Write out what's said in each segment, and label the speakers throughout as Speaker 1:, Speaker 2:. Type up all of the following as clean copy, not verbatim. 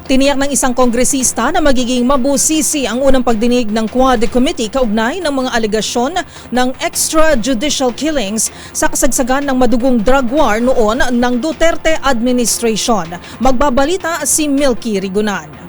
Speaker 1: Tiniyak ng isang kongresista na magiging mabusisi ang unang pagdinig ng Quad Committee kaugnay ng mga alegasyon ng extrajudicial killings sa kasagsagan ng madugong drug war noon ng Duterte administration. Magbabalita si Milky Rigunan.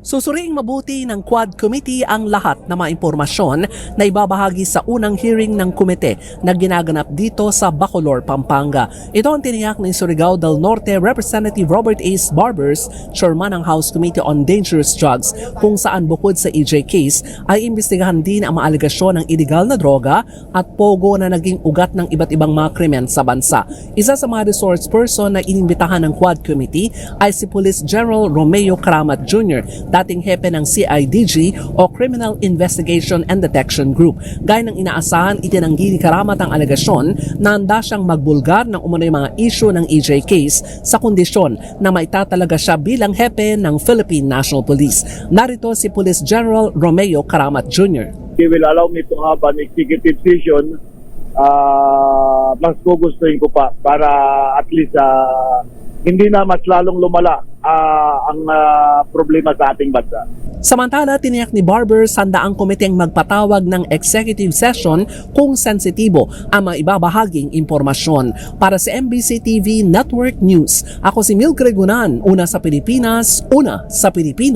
Speaker 2: Susuriing mabuti ng Quad Committee ang lahat ng mga impormasyon na ibabahagi sa unang hearing ng komite na ginaganap dito sa Bacolor, Pampanga. Ito ang tiniyak ni Surigao del Norte Representative Robert Ace Barbers, chairman ng House Committee on Dangerous Drugs, kung saan bukod sa EJ case ay imbestigahan din ang mga alegasyon ng iligal na droga at pogo na naging ugat ng iba't ibang mga krimen sa bansa. Isa sa mga resource person na inimbitahan ng Quad Committee ay si Police General Romeo Karamat Jr., dating hepe ng CIDG o Criminal Investigation and Detection Group. Gaya ng inaasahan, itinanggi ni Karamat ang alegasyon na handa siyang magbulgar ng umano'y mga issue ng EJ case sa kondisyon na maitatalaga siya bilang hepe ng Philippine National Police. Narito si Police General Romeo Karamat Jr.
Speaker 3: He will allow me to have an executive session. Mas gugustuhin ko pa para at least hindi na mas lalong lumala ang problema sa ating bansa.
Speaker 2: Samantala, tiniyak ni Barbers handa ang komiteng magpatawag ng executive session kung sensitibo ang mga ibabahaging impormasyon. Para sa MBC TV Network News, ako si Milky Rigunan, una sa Pilipinas, una sa Pilipino.